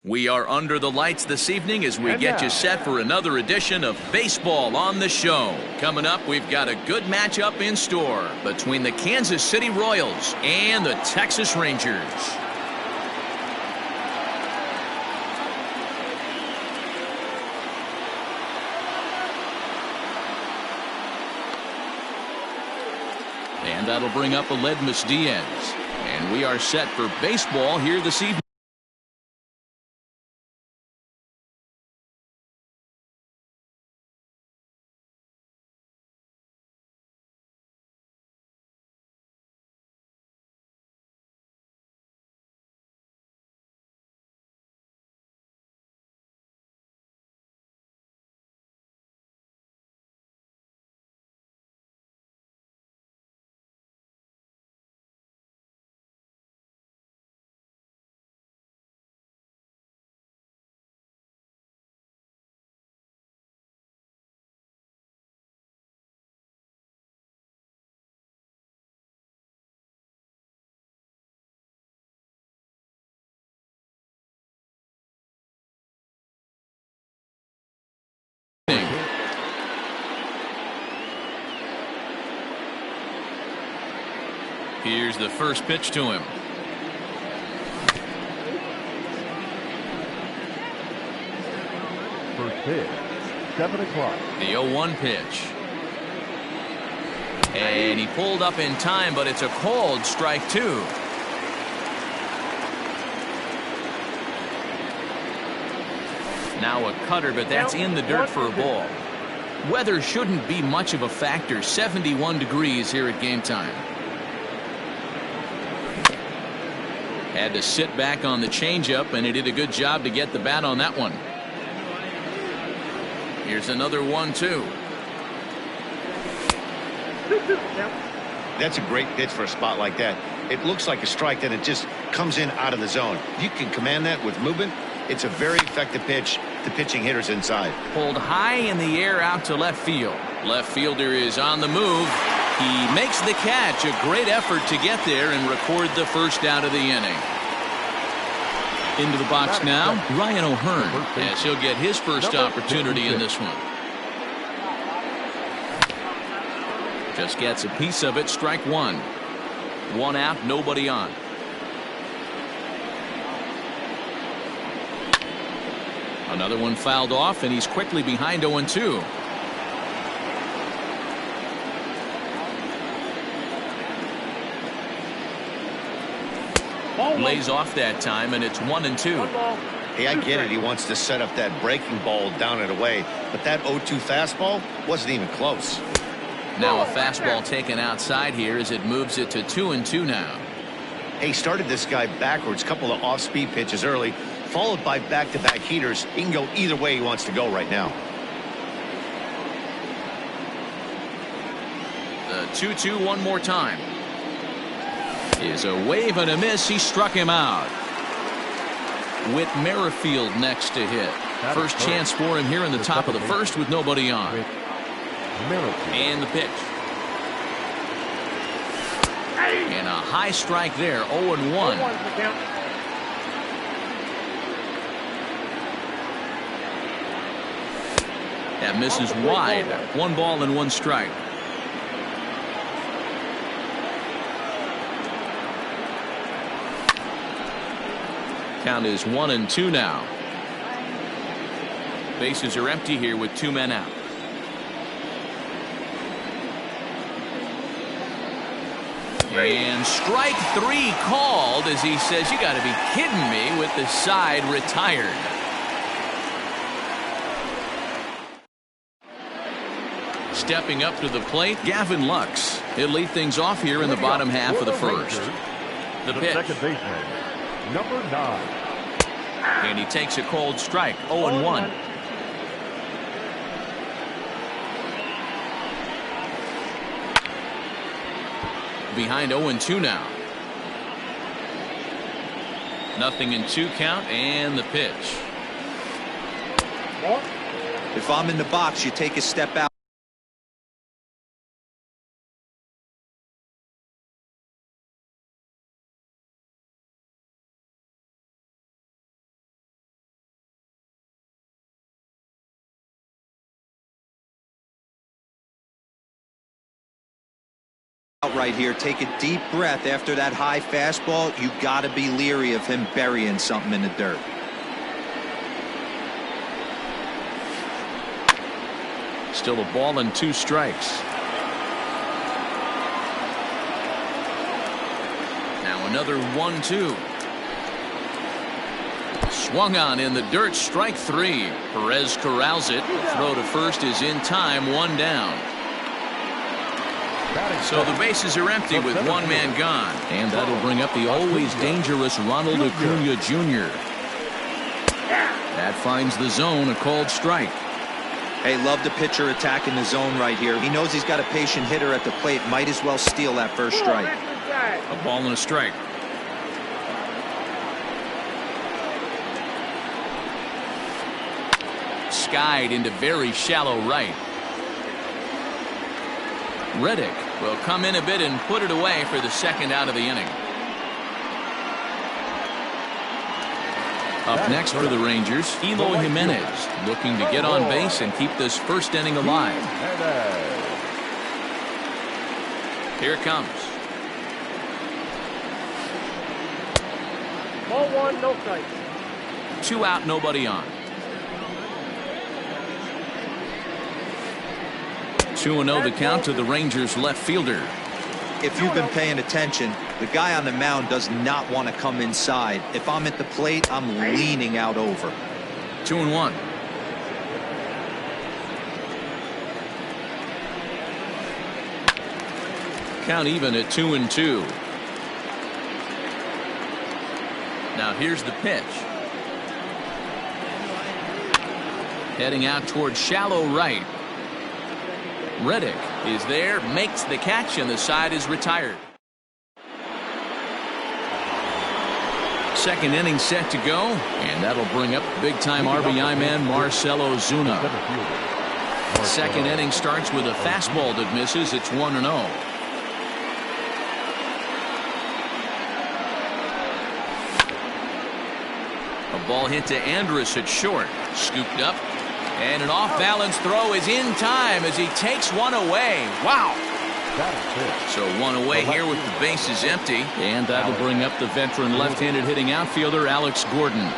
We are under the lights this evening as we get you set for another edition of Baseball on the Show. Coming up, we've got a good matchup in store between the Kansas City Royals and the Texas Rangers. And that'll bring up Aledmys Diaz. And we are set for baseball here this evening. Here's the first pitch to him. First pitch, 7 o'clock. The 0-1 pitch. And he pulled up in time, but it's a called strike two. Now a cutter, but that's in the dirt for a ball. Weather shouldn't be much of a factor. 71 degrees here at game time. Had to sit back on the changeup, and he did a good job to get the bat on that one. Here's another 1-2. That's a great pitch for a spot like that. It looks like a strike, then it just comes in out of the zone. If you can command that with movement, it's a very effective pitch to pitching hitters inside. Pulled high in the air out to left field. Left fielder is on the move. He makes the catch. A great effort to get there and record the first out of the inning. Into the box now, Ryan O'Hearn, as he'll get his first opportunity in this one. Just gets a piece of it. Strike one. One out, nobody on. Another one fouled off, and he's quickly behind 0-2. Lays off that time, and it's 1-2. Hey, I get it. He wants to set up that breaking ball down and away, but that 0-2 fastball wasn't even close. Now a fastball taken outside here as it moves it to 2-2 now. He started this guy backwards, couple of off-speed pitches early, followed by back-to-back heaters. He can go either way he wants to go right now. The 2-2 one more time. Is a wave and a miss. He struck him out. Whit Merrifield next to hit. First chance for him here in the top of the first with nobody on. And the pitch. And a high strike there. 0-1. That misses wide. 1 ball and 1 strike. Count is 1-2 now. Bases are empty here with 2 men out. And strike 3 called as he says, "You got to be kidding me," with the side retired. Stepping up to the plate, Gavin Lux. He'll lead things off here in the bottom half of the first. The pitch. Second baseman, number 9. And he takes a cold strike. 0-1. Behind 0-2 now. 0-2 count, and the pitch. If I'm in the box, you take a step out. right here. Take a deep breath after that high fastball. You got to be leery of him burying something in the dirt. Still a ball and 2 strikes. Now another 1-2. Swung on in the dirt, strike 3. Perez corrals it. The throw to first is in time, 1 down. So the bases are empty with 1 man gone. And that'll bring up the always dangerous Ronald Acuna Jr. That finds the zone, a called strike. Hey, love the pitcher attacking the zone right here. He knows he's got a patient hitter at the plate. Might as well steal that first strike. A ball and a strike. Skied into very shallow right. Reddick will come in a bit and put it away for the 2nd out of the inning. Up next for the Rangers, Eloy Jimenez, looking to get on base and keep this 1st inning alive. Here it comes. Ball 1, no strike. 2 out, nobody on. 2-0 the count to the Rangers left fielder. If you've been paying attention, the guy on the mound does not want to come inside. If I'm at the plate, I'm leaning out over. 2-1. Count even at 2-2. Now here's the pitch. Heading out towards shallow right. Reddick is there, makes the catch, and the side is retired. 2nd inning set to go, and that'll bring up big-time RBI man Marcell Ozuna. 2nd inning starts with a fastball that misses. It's 1-0. A ball hit to Andrus at short, scooped up. And an off-balance throw is in time as he takes 1 away. Wow. So 1 away here with the bases empty. And that'll bring up the veteran left-handed hitting outfielder Alex Gordon.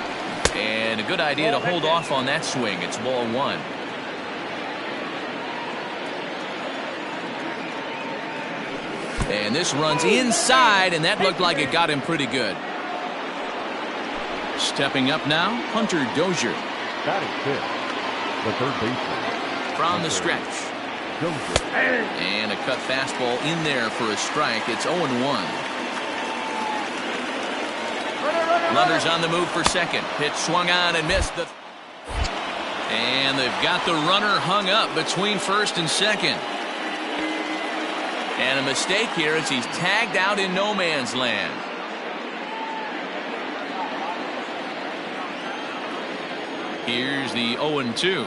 And a good idea to hold off on that swing. It's ball 1. And this runs inside, and that looked like it got him pretty good. Stepping up now, Hunter Dozier. The 3rd baseman. From the stretch. And a cut fastball in there for a strike. It's 0-1. Runners on the move for 2nd. Pitch swung on and missed. And they've got the runner hung up between 1st and 2nd. And a mistake here as he's tagged out in no man's land. Here's the 0-2.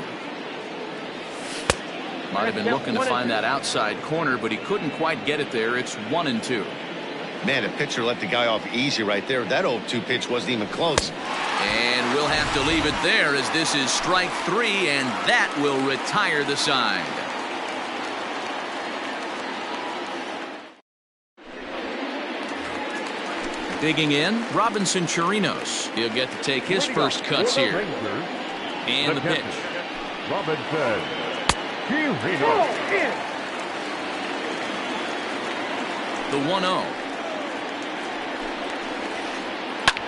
Might have been looking to find that outside corner, but he couldn't quite get it there. It's 1-2. Man, a pitcher let the guy off easy right there. That 0-2 pitch wasn't even close. And we'll have to leave it there as this is strike 3, and that will retire the side. Digging in, Robinson Chirinos. He'll get to take his first cuts here. And the pitch. Robinson Chirinos. The 1-0.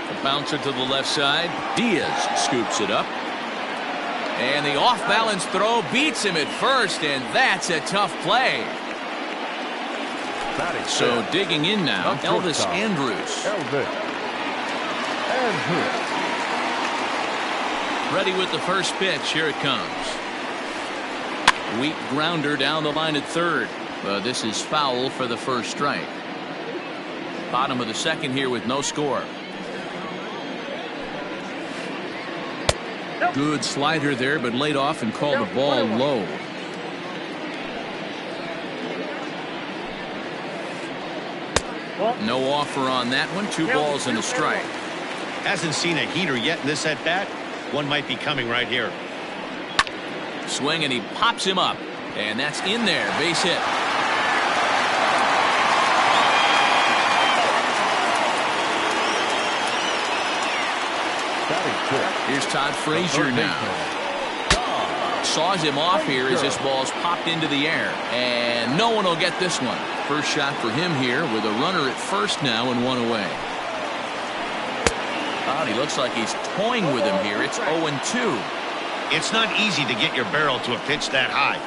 A bouncer to the left side. Diaz scoops it up. And the off-balance throw beats him at first, and that's a tough play. So digging in now, Elvis Andrus. Ready with the first pitch. Here it comes. Weak grounder down the line at 3rd. This is foul for the first strike. Bottom of the 2nd here with no score. Good slider there, but laid off and called the ball low. No offer on that one. 2 balls and a strike. Hasn't seen a heater yet in this at bat. One might be coming right here. Swing, and he pops him up. And that's in there. Base hit. Here's Todd Frazier now. Saws him off here as this ball's popped into the air. And no one will get this one. First shot for him here with a runner at first now and one away. Oh, he looks like he's toying with him here. It's 0-2. It's not easy to get your barrel to a pitch that high.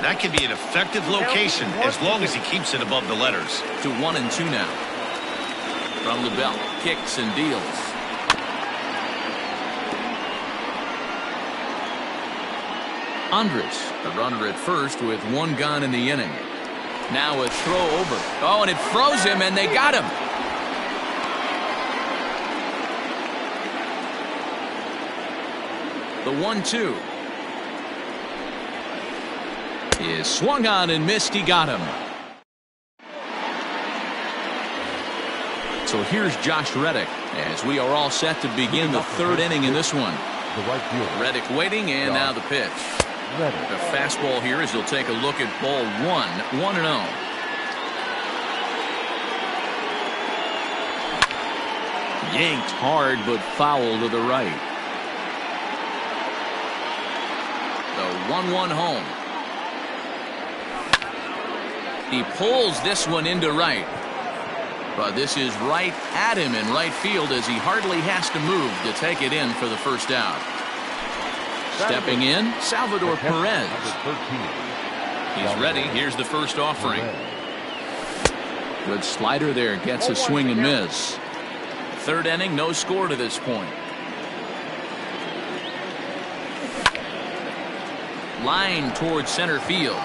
That can be an effective location as long as he keeps it above the letters. To 1-2 now. From the belt, kicks and deals. Andres, the runner at first with one gone in the inning. Now a throw over. Oh, and it froze him, and they got him. The 1-2 is swung on and missed. He got him. So here's Josh Reddick as we are all set to begin the third inning in this one. The right fielder. Reddick waiting, and now the pitch. Reddick. The fastball here as he'll take a look at ball 1-0. Yanked hard, but foul to the right. The 1-1 home. He pulls this one into right. But this is right at him in right field as he hardly has to move to take it in for the first out. Stepping in, Salvador Perez. He's ready. Here's the first offering. Good slider there. Gets a swing and miss. Third inning, no score to this point. Line towards center field.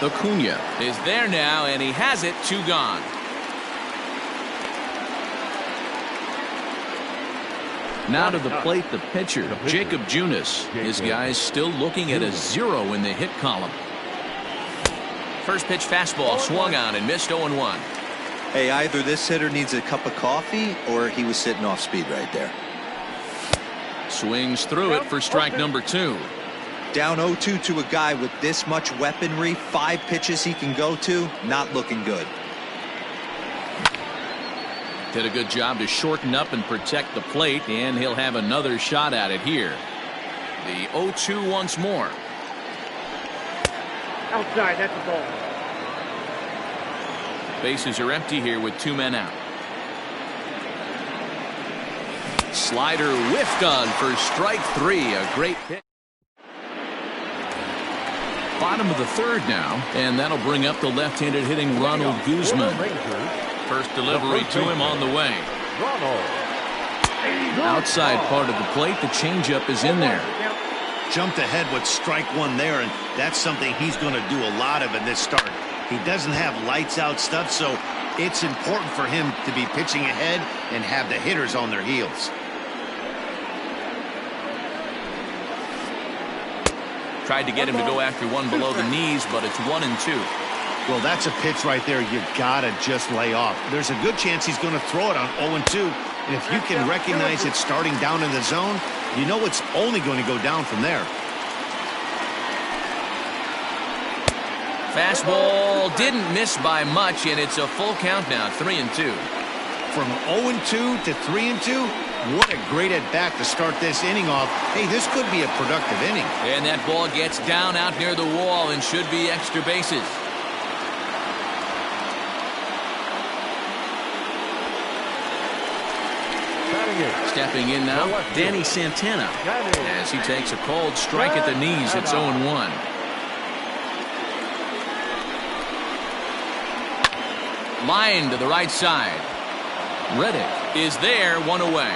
Acuna is there now, and he has it. 2 gone. Now to the plate, the pitcher, Jacob Junis. His guys still looking at a 0 in the hit column. First pitch fastball swung on and missed. 0-1. Hey, either this hitter needs a cup of coffee or he was sitting off speed right there. Swings through it for strike number 2. Down 0-2 to a guy with this much weaponry, 5 pitches he can go to, not looking good. Did a good job to shorten up and protect the plate, and he'll have another shot at it here. The 0-2 once more. Outside, that's a ball. Bases are empty here with 2 men out. Slider whiffed on for strike 3. A great pitch. Bottom of the third now, and that'll bring up the left-handed hitting Ronald Guzman. First delivery to him on the way. Outside part of the plate, the changeup is in there. Jumped ahead with strike 1 there, and that's something he's going to do a lot of in this start. He doesn't have lights out stuff, so it's important for him to be pitching ahead and have the hitters on their heels. Tried to get him to go after one below the knees, but it's 1-2. Well, that's a pitch right there you gotta just lay off. There's a good chance he's going to throw it on 0-2, and if you can recognize it starting down in the zone, you know it's only going to go down from there. Fastball didn't miss by much, and it's a full count now. 3-2. From 0-2 to 3-2, what a great at-bat to start this inning off. Hey, this could be a productive inning. And that ball gets down out near the wall and should be extra bases. Stepping in now, Danny Santana, as he takes a called strike at the knees. It's 0-1. Line to the right side. Reddick is there, 1 away.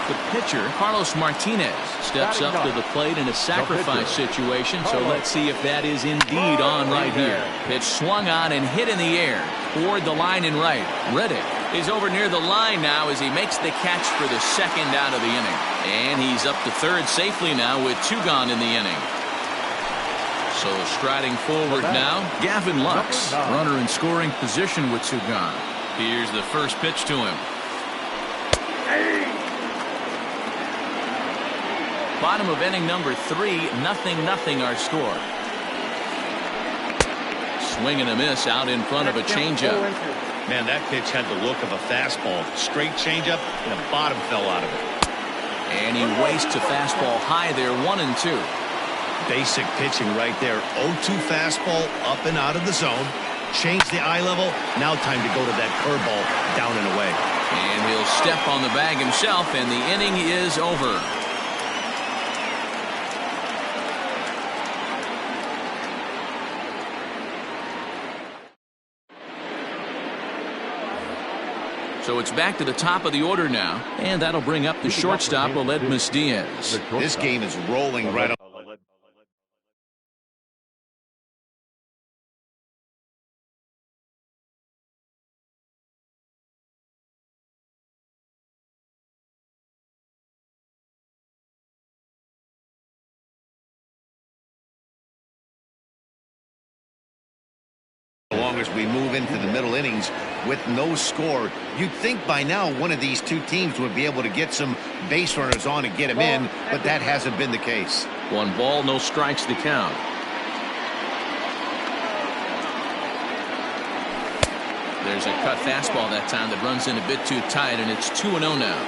The pitcher, Carlos Martinez, steps up to the plate in a sacrifice situation, so let's see if that is indeed on right here. Pitch swung on and hit in the air toward the line and right. Reddick is over near the line now as he makes the catch for the second out of the inning. And he's up to third safely now with 2 gone in the inning. So striding forward now, Gavin Lux, runner in scoring position with 2 gone. Here's the first pitch to him. Bottom of inning number 3, 0-0 our score. swing and a miss out in front of a changeup. Man, that pitch had the look of a fastball. Straight changeup, and the bottom fell out of it. And he wastes a fastball high there, 1-2. Basic pitching right there. 0-2 fastball up and out of the zone. Change the eye level. Now time to go to that curveball down and away. And he'll step on the bag himself, and the inning is over. So it's back to the top of the order now, and that'll bring up the shortstop, Aledmys Diaz. This game is rolling right up. As long as we move into the middle innings with no score, you'd think by now one of these two teams would be able to get some base runners on and get them in, but that hasn't been the case. 1 ball, no strikes, the count. There's a cut fastball that time that runs in a bit too tight, and it's 2-0 now.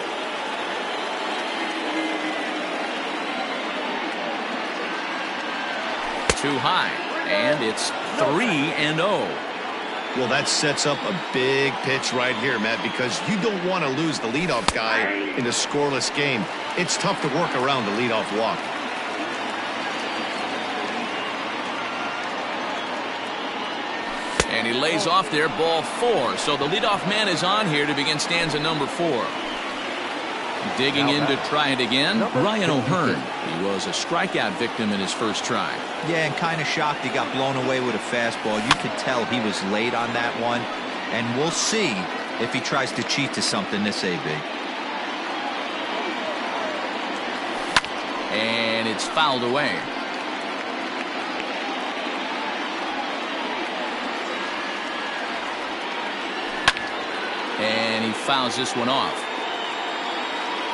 Too high, and it's 3-0. Well, that sets up a big pitch right here, Matt, because you don't want to lose the leadoff guy in a scoreless game. It's tough to work around the leadoff walk. And he lays off there, ball 4. So the leadoff man is on here to begin stanza number 4. Digging in to try it again, Ryan O'Hearn. He was a strikeout victim in his first try. Yeah, and kind of shocked he got blown away with a fastball. You could tell he was late on that one. And we'll see if he tries to cheat to something this AB. And it's fouled away. And he fouls this one off.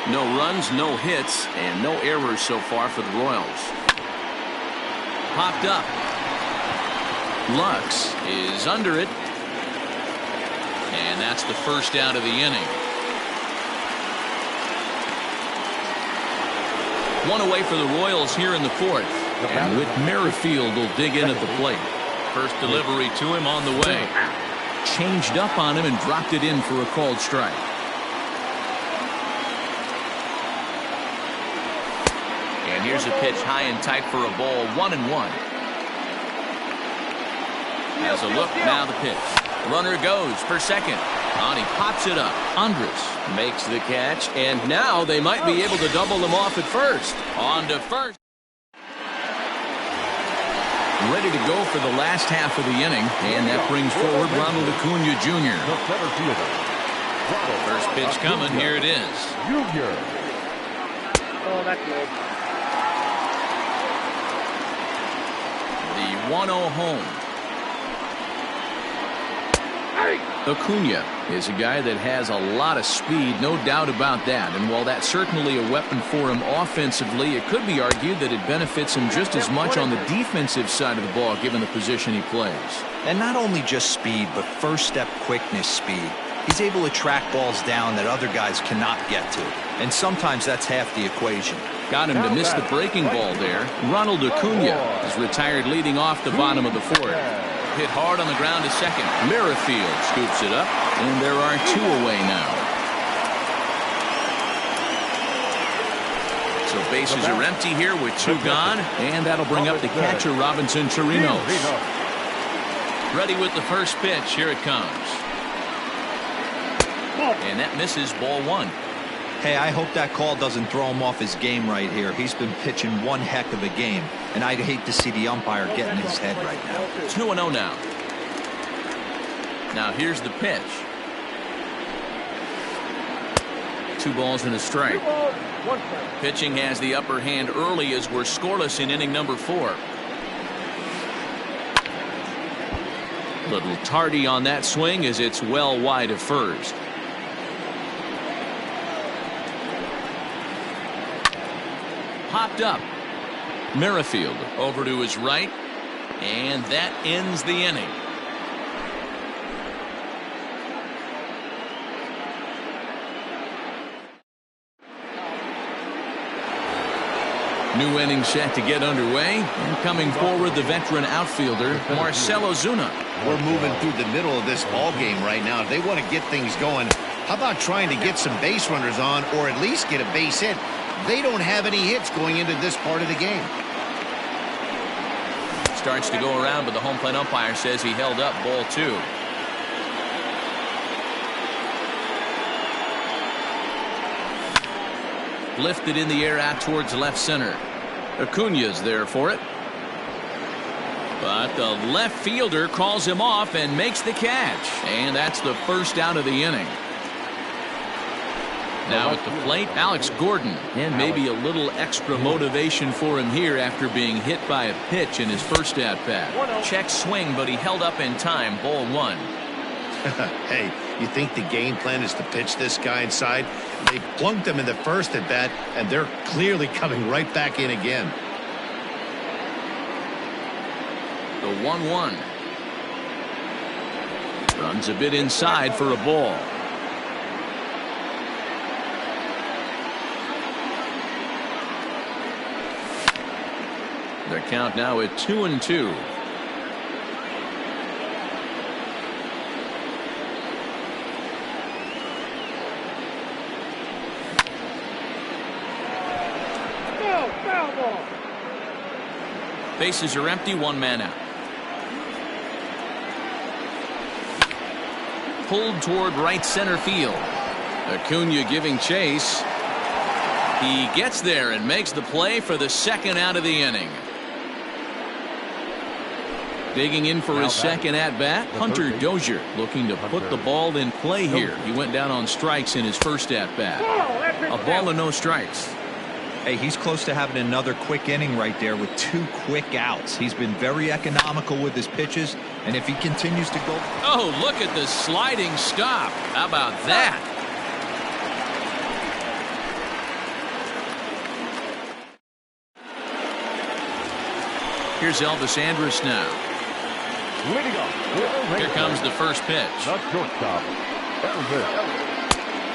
No runs, no hits, and no errors so far for the Royals. Popped up. Lux is under it. And that's the first out of the inning. 1 away for the Royals here in the 4th. And Whit Merrifield will dig in at the plate. First delivery to him on the way. Changed up on him and dropped it in for a called strike. And here's a pitch high and tight for a ball, 1-1. Has a look, now the pitch. Runner goes for second. On, he pops it up. Andres makes the catch, and now they might be able to double them off at first. On to first. Ready to go for the last half of the inning, and that brings forward Ronald Acuna Jr. First pitch coming, here it is. Oh, that's good. The 1-0 home. Acuna is a guy that has a lot of speed, no doubt about that. And while that's certainly a weapon for him offensively, it could be argued that it benefits him just as much on the defensive side of the ball, given the position he plays. And not only just speed, but first step quickness speed. He's able to track balls down that other guys cannot get to. And sometimes that's half the equation. Got him to miss the breaking ball there. Ronald Acuna is retired leading off the bottom of the 4th. Hit hard on the ground to second. Merrifield scoops it up, and there are 2 away now. So bases are empty here with 2 gone, and that'll bring up the catcher, Robinson Chirinos. Ready with the first pitch. Here it comes. And that misses, ball 1. Hey, I hope that call doesn't throw him off his game right here. He's been pitching one heck of a game, and I'd hate to see the umpire get in his head right now. 2-0 now. Now here's the pitch. 2 balls and a strike. Pitching has the upper hand early as we're scoreless in inning number 4. Little tardy on that swing as it's well wide of first. Popped up. Merrifield over to his right, and that ends the inning. New inning set to get underway. And coming forward, the veteran outfielder, Marcell Ozuna. We're moving through the middle of this ball game right now. If they want to get things going, how about trying to get some base runners on or at least get a base hit? They don't have any hits going into this part of the game. Starts to go around, but the home plate umpire says he held up ball 2. Lifted in the air out towards left center. Acuna's there for it. But the left fielder calls him off and makes the catch. And that's the first out of the inning. Now at the plate, Alex Gordon. And maybe a little extra motivation for him here after being hit by a pitch in his first at-bat. Check swing, but he held up in time. Ball 1. Hey, you think the game plan is to pitch this guy inside? They plunked him in the first at bat, and they're clearly coming right back in again. The 1-1. Runs a bit inside for a ball. The count now at 2-2. Bases are empty, 1 man out. Pulled toward right center field. Acuna giving chase. He gets there and makes the play for the second out of the inning. Digging in for his second at bat, Hunter Dozier looking to put the ball in play here. He went down on strikes in his first at bat. A ball and no strikes. Hey, he's close to having another quick inning right there with 2 quick outs. He's been very economical with his pitches, and if he continues to go... Oh, look at the sliding stop. How about that? Here's Elvis Andrus now. Here comes the first pitch.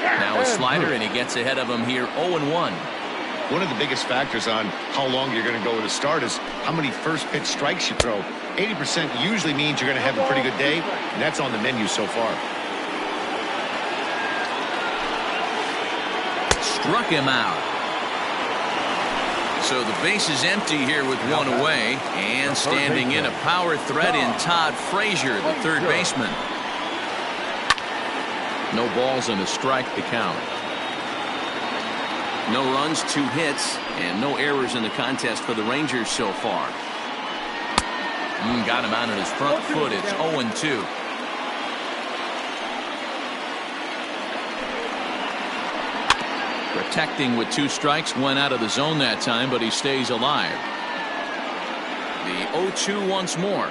Now a slider, and he gets ahead of him here, 0-1. One of the biggest factors on how long you're going to go with a start is how many first pitch strikes you throw. 80% usually means you're going to have a pretty good day, and that's on the menu so far. Struck him out. So the base is empty here with 1 away, and standing in a power threat in Todd Frazier, the third baseman. No balls and a strike to count. No runs, 2 hits, and no errors in the contest for the Rangers so far. Got him out on his front foot. It's 0-2. Protecting with 2 strikes, went out of the zone that time, but he stays alive. The 0-2 once more.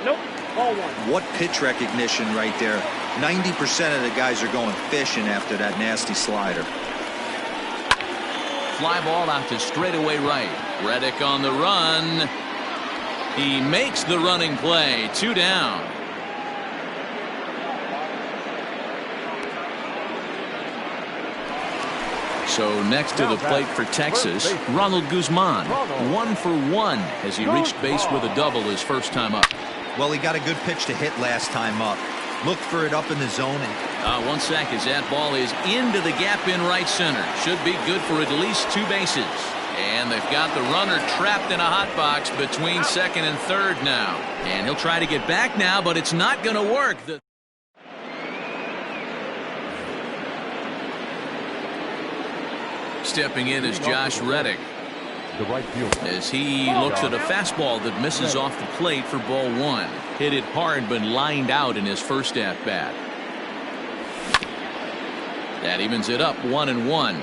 Nope. Ball 1. What pitch recognition right there. 90% of the guys are going fishing after that nasty slider. Fly ball out to straightaway right. Reddick on the run. He makes the running play. 2 down. So next to the plate for Texas, Ronald Guzman. 1 for 1 as he reached base with a double his first time up. Well, he got a good pitch to hit last time up. Looked for it up in the zone. And 1 sec as that ball is into the gap in right center. Should be good for at least 2 bases. And they've got the runner trapped in a hot box between second and third now. And he'll try to get back now, but it's not going to work. Stepping in is Josh Reddick. The right fielder. As he looks at a fastball that misses off the plate for ball 1. Hit it hard but lined out in his first at bat. That evens it up 1-1.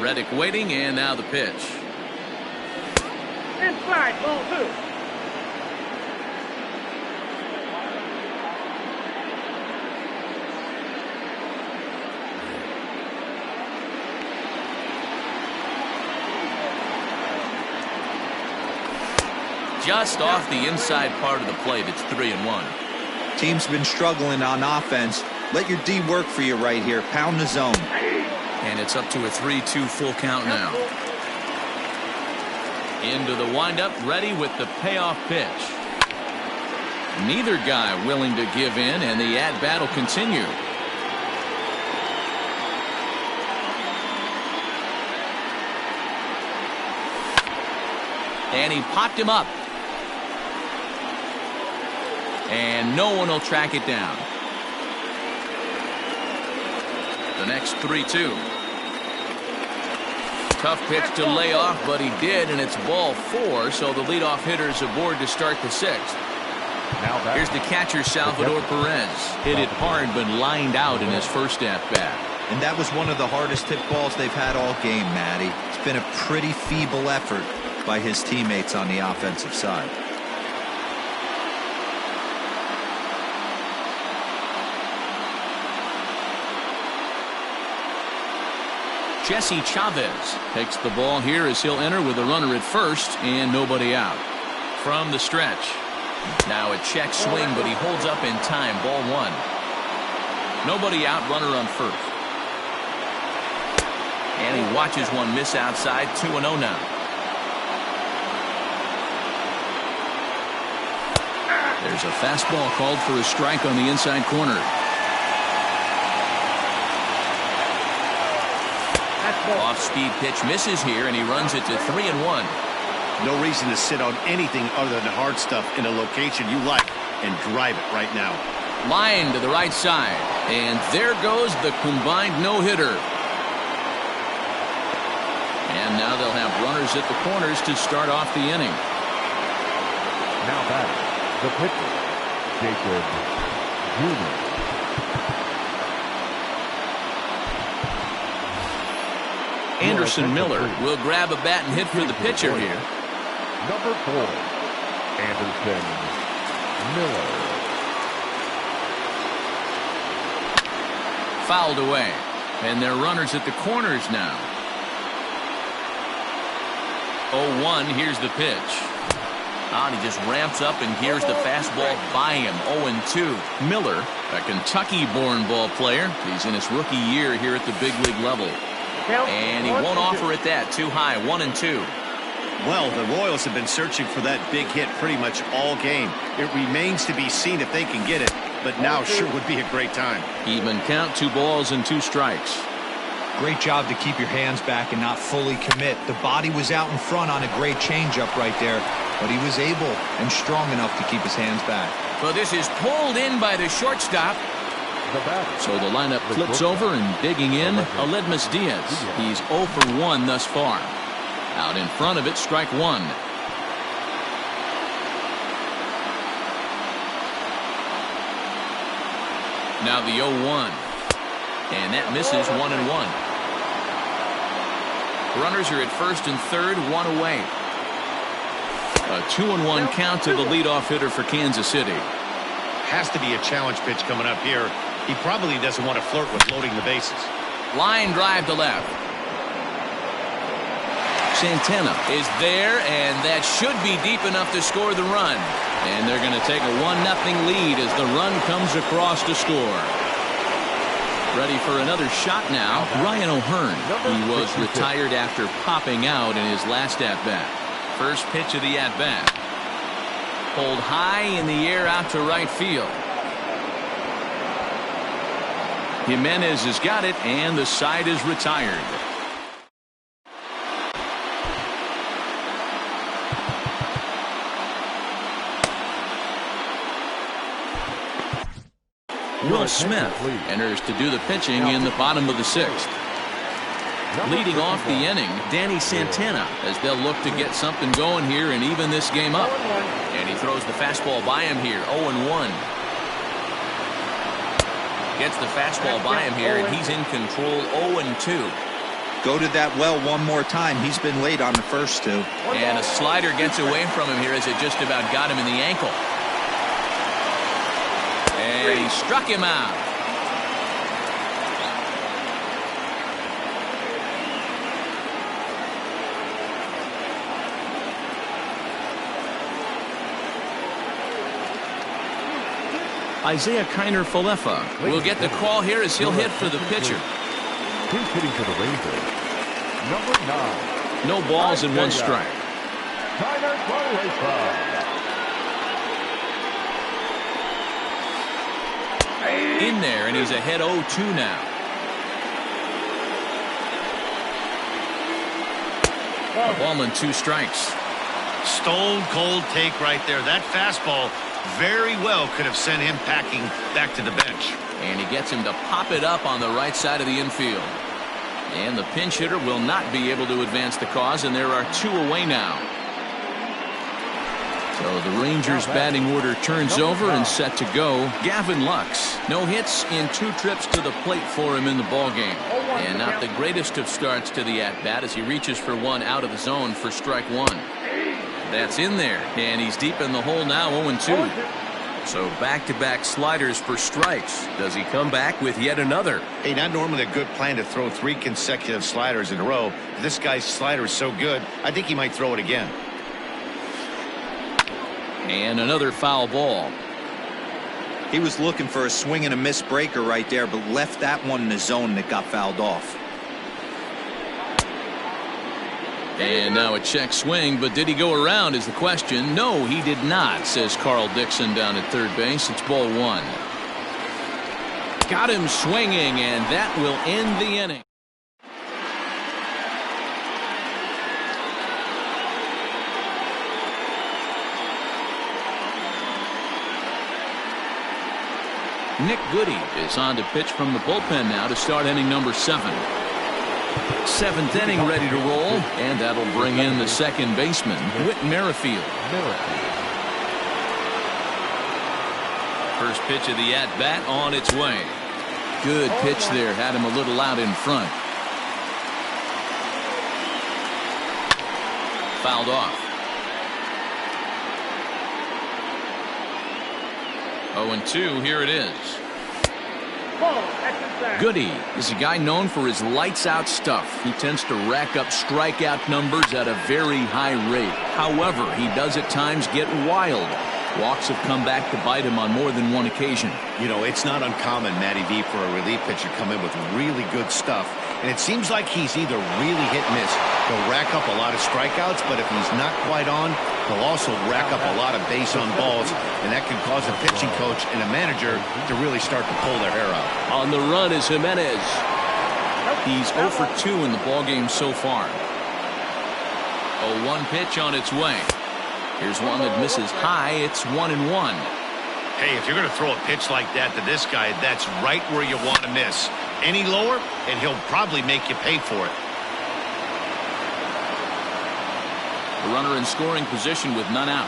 Reddick waiting, and now the pitch. Inside, ball 2. Just off the inside part of the plate. It's 3-1. team's been struggling on offense. Let your D work for you right here. Pound the zone. And it's up to a 3-2 full count now. Into the windup, ready with the payoff pitch. Neither guy willing to give in, and the at-bat will continue. And he popped him up. And no one will track it down. The next 3-2. Tough pitch to lay off, but he did, and it's ball 4, so the leadoff hitter's aboard to start the 6th. Here's the catcher, Salvador Perez. Hit it hard, but lined out in his first at-bat. And that was one of the hardest hit balls they've had all game, Matty. It's been a pretty feeble effort by his teammates on the offensive side. Jesse Chavez takes the ball here as he'll enter with a runner at first and nobody out. From the stretch. Now a check swing, but he holds up in time. Ball 1. Nobody out, runner on first. And he watches one miss outside. 2-0 now. There's a fastball called for a strike on the inside corner. Off-speed pitch misses here, and he runs it to 3-1. No reason to sit on anything other than hard stuff in a location you like and drive it right now. Line to the right side, and there goes the combined no-hitter. And now they'll have runners at the corners to start off the inning. Now batting, the pitcher, Jacob Jr. Anderson Miller will grab a bat and hit for the pitcher here. Number 4, Anderson Miller. Fouled away. And they're runners at the corners now. 0-1, here's the pitch. And he just ramps up, and here's the fastball by him. 0-2. Miller, a Kentucky-born ball player. He's in his rookie year here at the big league level. And he won't offer it that. Too high. 1-2. Well, the Royals have been searching for that big hit pretty much all game. It remains to be seen if they can get it, but now sure would be a great time. Even count, 2 balls and 2 strikes. Great job to keep your hands back and not fully commit. The body was out in front on a great changeup right there, but he was able and strong enough to keep his hands back. Well, this is pulled in by the shortstop. So the lineup flips over, and digging in, Aledmus Diaz. He's 0 for 1 thus far. Out in front of it, strike 1. Now the 0-1. And that misses. 1-1. Runners are at first and third, 1 away. A 2-1 count to the leadoff hitter for Kansas City. Has to be a challenge pitch coming up here. He probably doesn't want to flirt with loading the bases. Line drive to left. Santana is there, and that should be deep enough to score the run. And they're going to take a 1-0 lead as the run comes across to score. Ready for another shot now, Ryan O'Hearn. He was retired after popping out in his last at-bat. First pitch of the at-bat. Pulled high in the air out to right field. Jimenez has got it, and the side is retired. Will Smith enters to do the pitching in the bottom of the 6th. Leading off the inning, Danny Santana, as they'll look to get something going here and even this game up. And he throws the fastball by him here. 0-1. Gets the fastball by him here, and he's in control. 0-2. Go to that well one more time. He's been late on the first 2. And a slider gets away from him here as it just about got him in the ankle. And he struck him out. Isaiah Kiner-Falefa will get the call here as he'll hit for the pitcher. He's hitting for the Rangers. Number 9. No balls and 1 strike. Kiner-Falefa. In there, and he's ahead 0-2 now. A ball and 2 strikes. Stone cold take right there. That fastball very well could have sent him packing back to the bench. And he gets him to pop it up on the right side of the infield. And the pinch hitter will not be able to advance the cause, and there are 2 away now. So the Rangers batting order turns over and set to go. Gavin Lux, no hits in 2 trips to the plate for him in the ballgame. And not the greatest of starts to the at-bat as he reaches for one out of the zone for strike 1. That's in there, and he's deep in the hole now, 0-2. So back-to-back sliders for strikes. Does he come back with yet another? Hey, not normally a good plan to throw 3 consecutive sliders in a row. This guy's slider is so good, I think he might throw it again. And another foul ball. He was looking for a swing and a miss breaker right there, but left that one in the zone that got fouled off. And now a check swing, but did he go around is the question. No, he did not, says Carl Dixon down at third base. It's ball 1. Got him swinging, and that will end the inning. Nick Goody is on to pitch from the bullpen now to start inning number 7. 7th inning ready to roll, and that'll bring in the second baseman, Whit Merrifield. First pitch of the at-bat on its way. Good pitch there, had him a little out in front. Fouled off. 0-2, here it is. Goody is a guy known for his lights-out stuff. He tends to rack up strikeout numbers at a very high rate. However, he does at times get wild. Walks have come back to bite him on more than one occasion. You know, it's not uncommon, Matty V, for a relief pitcher to come in with really good stuff. And it seems like he's either really hit and miss. He'll rack up a lot of strikeouts, but if he's not quite on, he'll also rack up a lot of base on balls, and that can cause a pitching coach and a manager to really start to pull their hair out. On the run is Jimenez. He's 0 for 2 in the ballgame so far. 0-1 pitch on its way. Here's one that misses high. It's 1-1. Hey, if you're going to throw a pitch like that to this guy, that's right where you want to miss. Any lower, and he'll probably make you pay for it. The runner in scoring position with none out.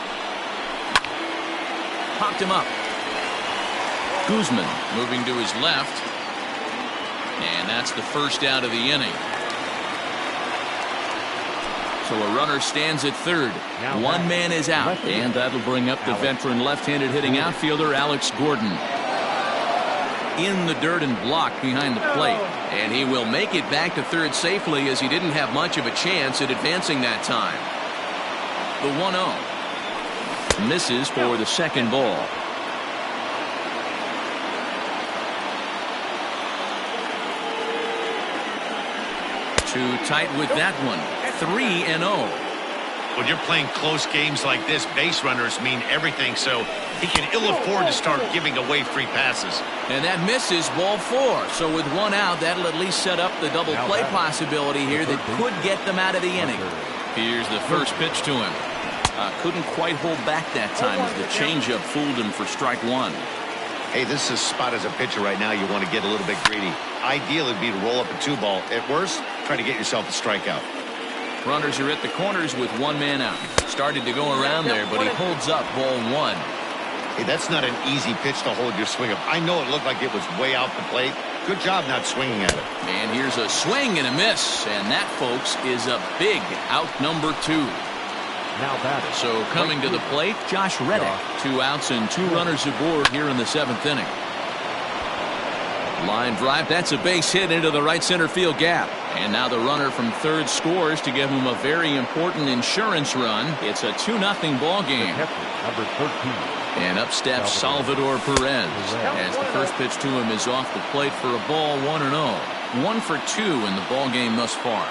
Popped him up. Guzman moving to his left. And that's the first out of the inning. So a runner stands at third. One man is out. And that'll bring up the veteran left-handed hitting outfielder Alex Gordon. In the dirt and blocked behind the plate. And he will make it back to third safely as he didn't have much of a chance at advancing that time. The 1-0. Misses for the second ball. Too tight with that one. 3-0. When you're playing close games like this, base runners mean everything, so he can ill afford to start giving away free passes. And that misses ball 4. So with one out, that'll at least set up the double play possibility here that could get them out of the inning. Here's the first pitch to him. Couldn't quite hold back that time as the changeup fooled him for strike 1. Hey, this is a spot as a pitcher right now you want to get a little bit greedy. Ideal would be to roll up a 2-ball. At worst, try to get yourself a strikeout. Runners are at the corners with one man out. Started to go around there, but he holds up ball 1. Hey, that's not an easy pitch to hold your swing up. I know it looked like it was way out the plate. Good job not swinging at it. And here's a swing and a miss. And that, folks, is a big out number 2. Now batting. So coming to the plate, Josh Reddick. 2 outs and 2 runners aboard here in the 7th inning. Line drive. That's a base hit into the right center field gap. And now the runner from third scores to give him a very important insurance run. It's a 2-0 ball game. Number 13. And up steps Salvador Perez as the first pitch to him is off the plate for a ball, 1-0. 1 for 2 in the ball game thus far.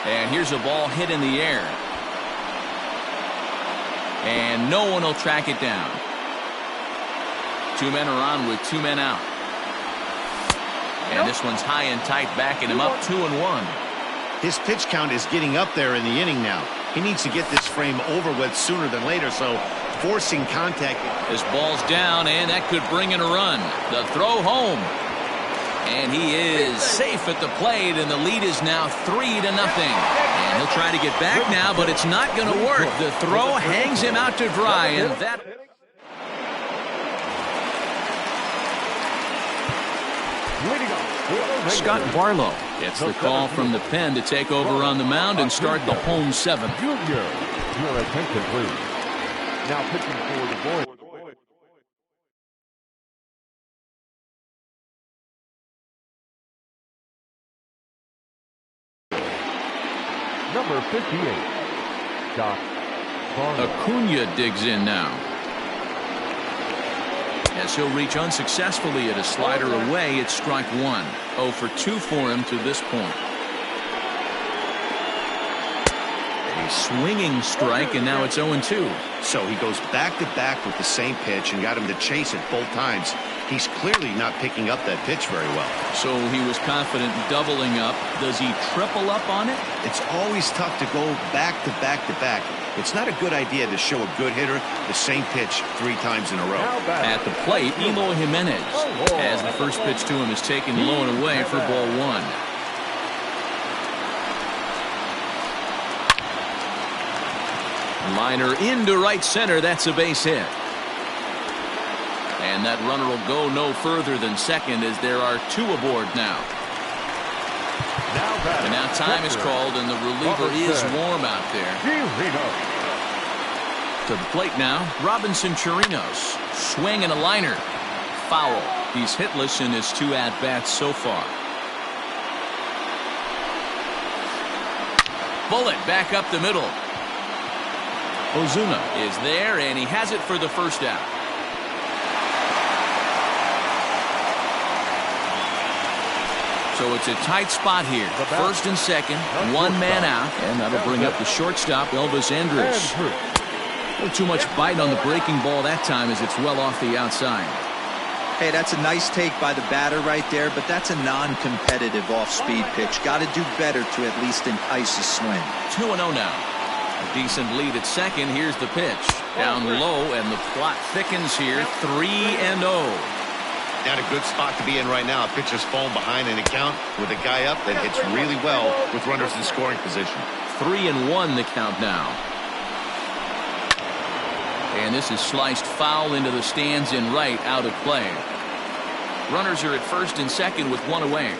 And here's a ball hit in the air. And no one will track it down. 2 men are on with 2 men out. And this one's high and tight, backing him up 2-1. His pitch count is getting up there in the inning now. He needs to get this frame over with sooner than later, so forcing contact. This ball's down, and that could bring in a run. The throw home. And he is safe at the plate, and the lead is now 3-0. And he'll try to get back now, but it's not going to work. The throw hangs him out to dry, and that... Scott Barlow gets the call from the pen to take over on the mound and start the home 7th. Junior, your attention, please. Now pitching for the Boys. Number 58, Scott Barlow. Acuna digs in now. As he'll reach unsuccessfully at a slider away, it's strike 1. 0 for 2 for him to this point. A swinging strike, and now it's 0-2. So he goes back-to-back with the same pitch and got him to chase it both times. He's clearly not picking up that pitch very well. So he was confident in doubling up. Does he triple up on it? It's always tough to go back-to-back-to-back. It's not a good idea to show a good hitter the same pitch 3 times in a row. At the plate, Eloy Jimenez, as the first pitch to him is taken low and away for ball 1. Liner into right center. That's a base hit. And that runner will go no further than second as there are 2 aboard now. And now time is called and the reliever is warm out there. To the plate now, Robinson Chirinos. Swing and a liner. Foul. He's hitless in his 2 at-bats so far. Bullet back up the middle. Ozuna is there, and he has it for the first out. So it's a tight spot here. First and second, 1 man out, and that'll bring up the shortstop, Elvis Andrus. A little too much bite on the breaking ball that time as it's well off the outside. Hey, that's a nice take by the batter right there, but that's a non-competitive off-speed pitch. Got to do better to at least entice a swing. 2-0 now. A decent lead at second. Here's the pitch. Down low, and the plot thickens here. 3-0. Not a good spot to be in right now. Pitcher's falling behind in the count with a guy up that hits really well with runners in scoring position. 3-1 the count now. And this is sliced foul into the stands in right, out of play. Runners are at first and second with 1 away.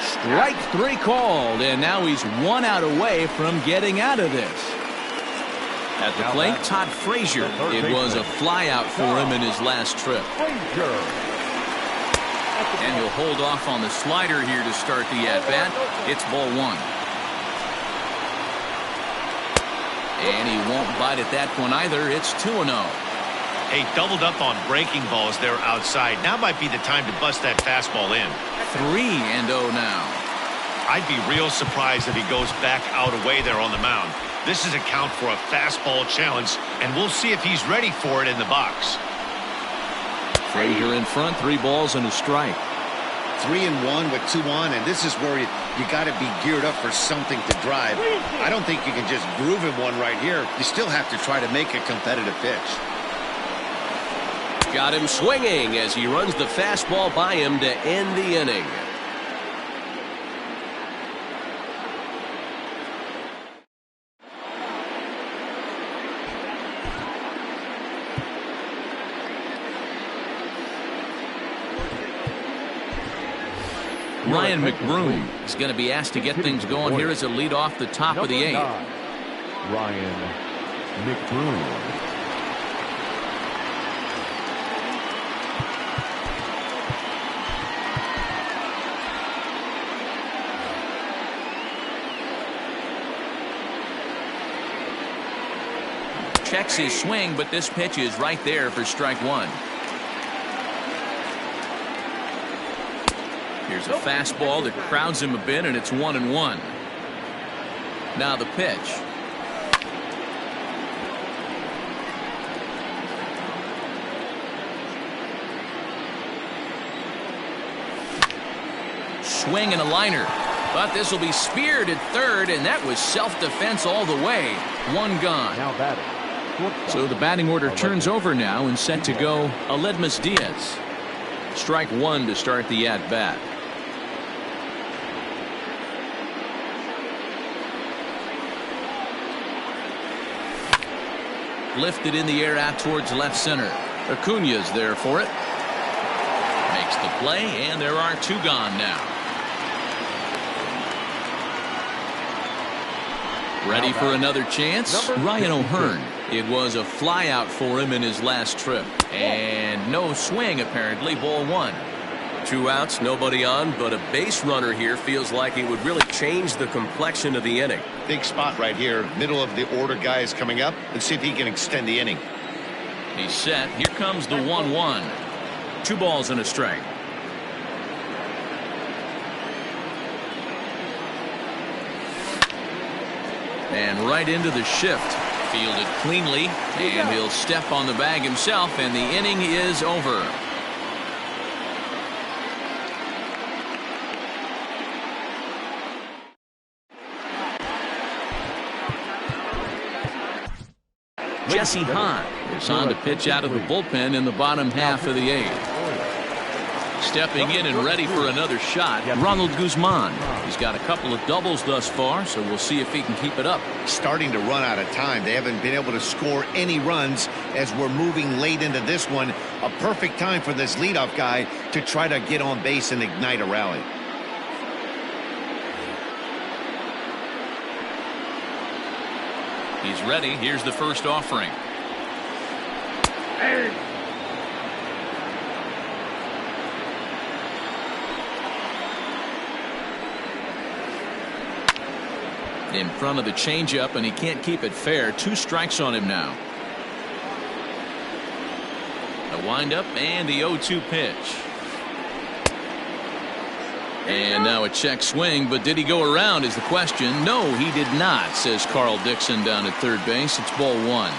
Strike 3 called, and now he's 1 out away from getting out of this. At the plate, Todd Frazier. It was a flyout for him in his last trip. And he'll hold off on the slider here to start the at-bat. It's ball 1. And he won't bite at that one either. It's 2-0. Hey, doubled up on breaking balls there outside. Now might be the time to bust that fastball in. 3-0 now. I'd be real surprised if he goes back out away there on the mound. This is a count for a fastball challenge, and we'll see if he's ready for it in the box. Frazier in front, 3 balls and a strike. 3-1 with 2 on, and this is where you got to be geared up for something to drive. I don't think you can just groove him one right here. You still have to try to make a competitive pitch. Got him swinging as he runs the fastball by him to end the inning. Ryan McBroom is going to be asked to get things going here as a lead off the top of the 8th. Ryan McBroom. checks his swing, but this pitch is right there for strike one. Here's a fastball that crowds him a bit, and it's 1-1. Now the pitch. Swing and a liner. But this will be speared at third, and that was self-defense all the way. One gone. Now batting. So the batting order turns over now and set to go Aledmys Diaz. Strike one to start the at-bat. Lifted in the air out towards left center. Acuña's there for it. Makes the play, and there are two gone now. Ready for another chance? Ryan O'Hearn. It was a fly out for him in his last trip. And no swing, apparently. Ball one. 2 outs, nobody on, but a base runner here feels like it would really change the complexion of the inning. Big spot right here. Middle of the order guy is coming up. Let's see if he can extend the inning. He's set. Here comes the 1-1. 2 balls and a strike. And right into the shift. Fielded cleanly, and he'll step on the bag himself, and the inning is over. Jesse Hahn is on to pitch out of the bullpen in the bottom half of the 8th. Stepping in and ready for another shot, Ronald Guzman. He's got a couple of doubles thus far, so we'll see if he can keep it up. Starting to run out of time. They haven't been able to score any runs as we're moving late into this one. A perfect time for this leadoff guy to try to get on base and ignite a rally. He's ready. Here's the first offering. In front of the changeup, and he can't keep it fair. 2 strikes on him now. The windup and the 0-2 pitch. And now a check swing, but did he go around is the question. No, he did not, says Carl Dixon down at third base. It's ball 1.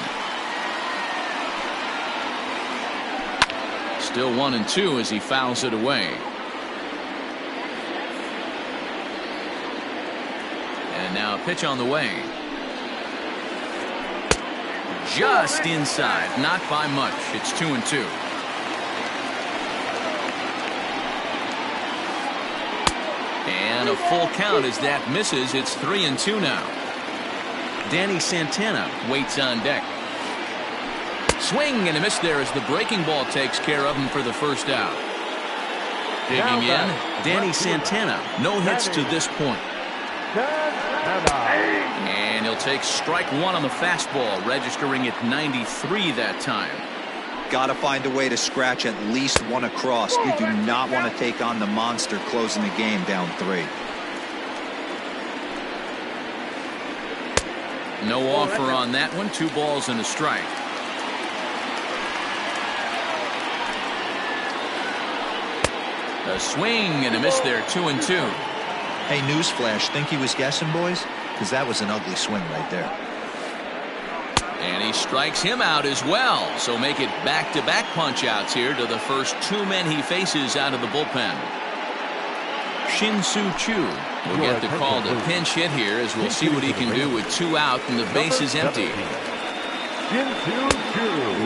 Still 1-2 as he fouls it away. And now a pitch on the way. Just inside, not by much. It's 2-2. And a full count as that misses. It's 3-2 now. Danny Santana waits on deck. Swing and a miss there as the breaking ball takes care of him for the first out. Digging in, Danny Santana. No hits to this point. And he'll take strike one on the fastball, registering at 93 that time. Got to find a way to scratch at least one across. You do not want to take on the monster closing the game down 3. No offer on that one. 2 balls and a strike. A swing and a miss there. 2-2. Hey, newsflash, think he was guessing, boys? Because that was an ugly swing right there. And he strikes him out as well. So make it back-to-back punch-outs here to the first 2 men he faces out of the bullpen. Shin-Soo Choo will get the call to pinch hit here as we'll see what he can do with 2 out and the base is empty.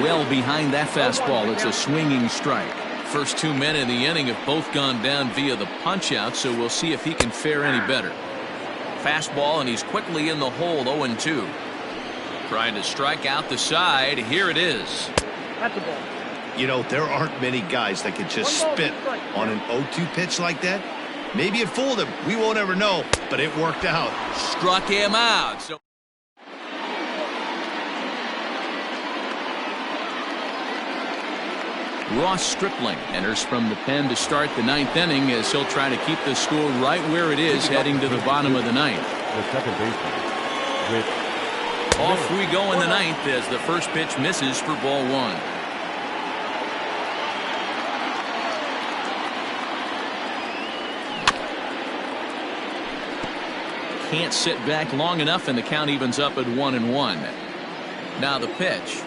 Well behind that fastball. It's a swinging strike. First 2 men in the inning have both gone down via the punch-out, so we'll see if he can fare any better. Fastball, and he's quickly in the hole. 0-2. Trying to strike out the side. Here it is. That's a ball. You know, there aren't many guys that can just spit on an 0-2 pitch like that. Maybe it fooled him. We won't ever know, but it worked out. Struck him out. So Ross Stripling enters from the pen to start the 9th inning as he'll try to keep the score right where it is heading to the bottom of the 9th. The second baseman, Rich Off we go in the ninth as the first pitch misses for ball one. Can't sit back long enough, and the count evens up at 1-1. Now the pitch.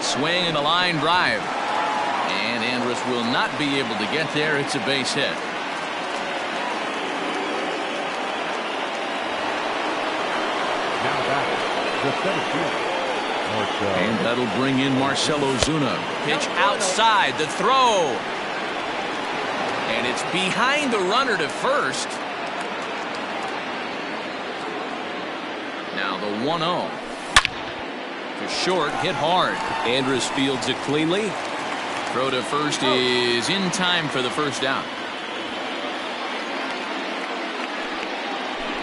Swing and a line drive. And Andrus will not be able to get there. It's a base hit. Now back, the center fielder, Marcell. And that'll bring in Marcell Ozuna. Pitch outside, the throw. And it's behind the runner to first. Now the 1-0. To short, hit hard. Andrus fields it cleanly. Throw to first is in time for the first out.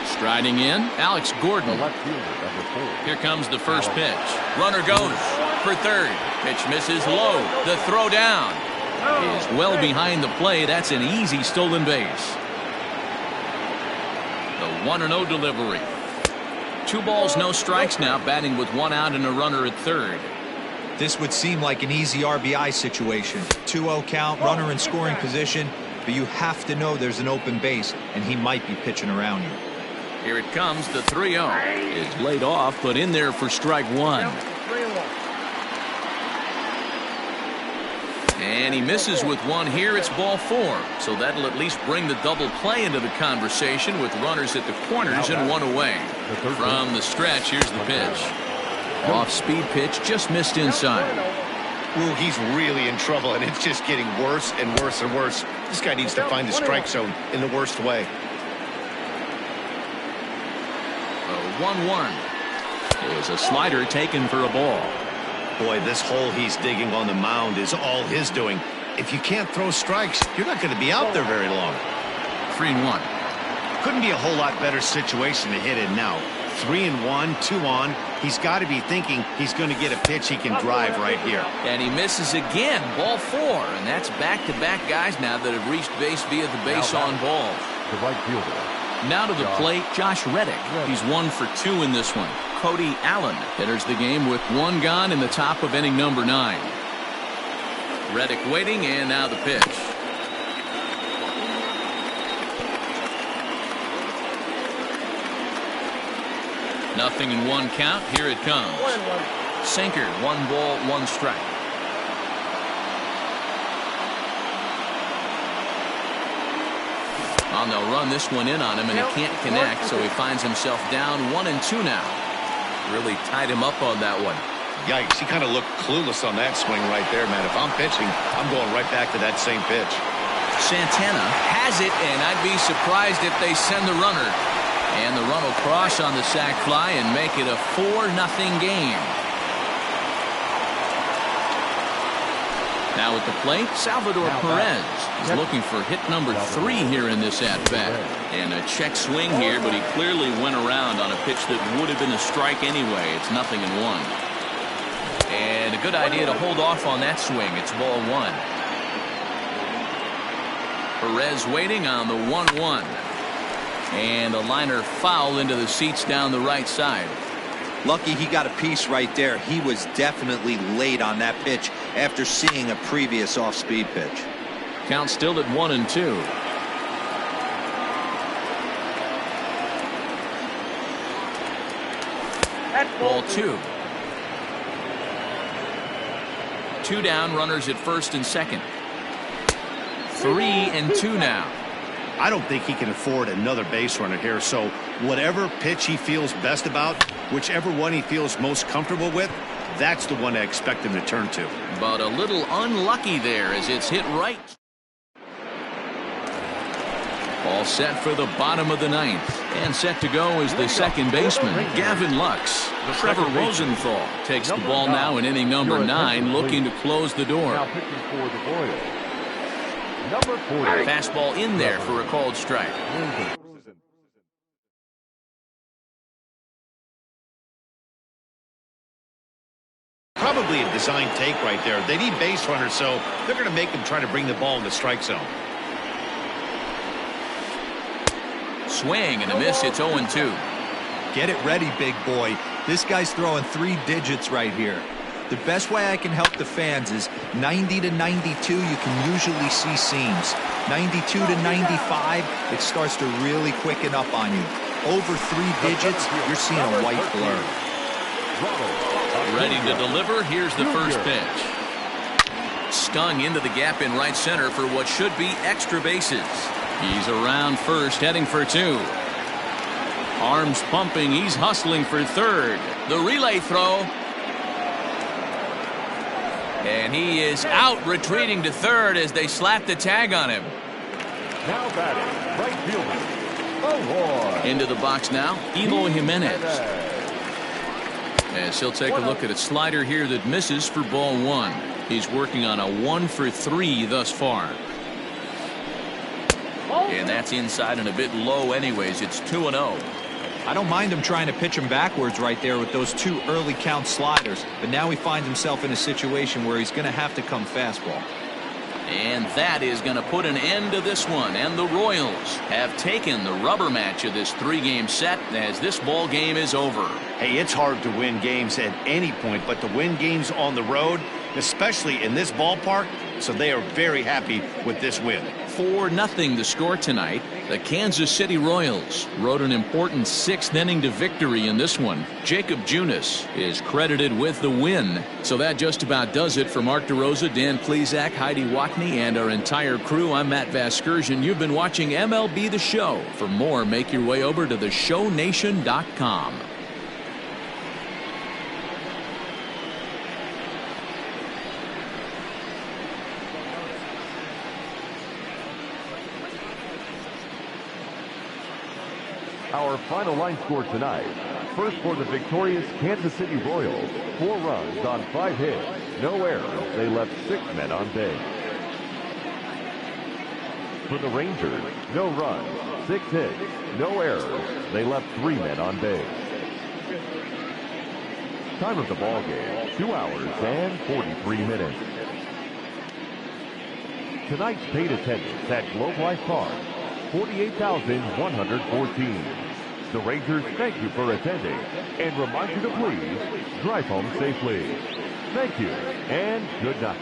Striding in, Alex Gordon. The left fielder, number 4. Here comes the first pitch. Runner goes for third. Pitch misses low. The throw down is well behind the play. That's an easy stolen base. The 1-0 delivery. 2 balls, no strikes now, batting with 1 out and a runner at third. This would seem like an easy RBI situation. 2-0 count, runner in scoring position, but you have to know there's an open base, and he might be pitching around you. Here it comes, the 3-0. Is laid off, but in there for strike 1. And he misses with 1 here. It's ball 4. So that'll at least bring the double play into the conversation with runners at the corners and 1 away. From the stretch, here's the pitch. Off-speed pitch, just missed inside. Ooh, he's really in trouble, and it's just getting worse and worse and worse. This guy needs to find the strike zone in the worst way. The 1-1 is a slider taken for a ball. Boy, this hole he's digging on the mound is all his doing. If you can't throw strikes, you're not going to be out there very long. 3-1. Couldn't be a whole lot better situation to hit in now. 3-1, 2 on. He's got to be thinking he's going to get a pitch he can drive right here. And he misses again, ball 4. And that's back-to-back guys now that have reached base via the base on ball. The right fielder. Now to the plate, Josh Reddick. He's 1 for 2 in this one. Cody Allen enters the game with 1 gone in the top of inning number 9. Reddick waiting, and now the pitch. Nothing in 1 count. Here it comes. Sinker, 1 ball, 1 strike. Well, they'll run this one in on him, and he can't connect, so he finds himself down 1-2 now. Really tied him up on that one. Yikes, he kind of looked clueless on that swing right there, man. If I'm pitching, I'm going right back to that same pitch. Santana has it, and I'd be surprised if they send the runner. And the run will cross on the sac fly and make it a 4-0 game. Now at the plate, Salvador Perez is looking for hit number 3 here in this at-bat. And a check swing here, but he clearly went around on a pitch that would have been a strike anyway. It's 0-1. And a good idea to hold off on that swing. It's ball 1. Perez waiting on the 1-1. And a liner foul into the seats down the right side. Lucky he got a piece right there. He was definitely late on that pitch after seeing a previous off-speed pitch. Count still at 1-2. Ball 2. 2 down, runners at first and second. 3-2 now. I don't think he can afford another base runner here, so whatever pitch he feels best about, whichever one he feels most comfortable with, that's the one I expect him to turn to. But a little unlucky there as it's hit right. All set for the bottom of the 9th. And set to go is the second baseman, Gavin Lux. Trevor Rosenthal takes the ball now in inning number 9, looking to close the door. Now pitching for the Royals, number 40. Fastball in there for a called strike. Probably a design take right there. They need base runners, so they're going to make him try to bring the ball in the strike zone. Swing and a miss. It's 0-2. Get it ready, big boy. This guy's throwing 3 digits right here. The best way I can help the fans is 90 to 92, you can usually see seams. 92 to 95, it starts to really quicken up on you. Over 3 digits, you're seeing a white blur. Ready to deliver. Here's the first pitch. Stung into the gap in right center for what should be extra bases. He's around first, heading for 2. Arms pumping. He's hustling for third. The relay throw. And he is out, retreating to third as they slap the tag on him. Now batting, right fielder, Eloy. Into the box now, Eloy Jimenez. As he'll take a look at a slider here that misses for ball 1. He's working on a 1 for 3 thus far. And that's inside and a bit low anyways. It's 2-0. I don't mind him trying to pitch him backwards right there with those 2 early count sliders, but now he finds himself in a situation where he's going to have to come fastball. And that is going to put an end to this one, and the Royals have taken the rubber match of this 3-game set as this ball game is over. Hey, it's hard to win games at any point, but to win games on the road, especially in this ballpark, so they are very happy with this win. 4-0 the score tonight. The Kansas City Royals rode an important 6th inning to victory in this one. Jacob Junis is credited with the win. So that just about does it for Mark DeRosa, Dan Plesac, Heidi Watney, and our entire crew. I'm Matt Vasgersian. You've been watching MLB The Show. For more, make your way over to theshownation.com. Our final line score tonight. First for the victorious Kansas City Royals. 4 runs on 5 hits. No errors. They left 6 men on base. For the Rangers, no runs, 6 hits. No errors. They left 3 men on base. Time of the ball game, 2 hours and 43 minutes. Tonight's paid attendance at Globe Life Park, 48,114. The Rangers thank you for attending and remind you to please drive home safely. Thank you and good night.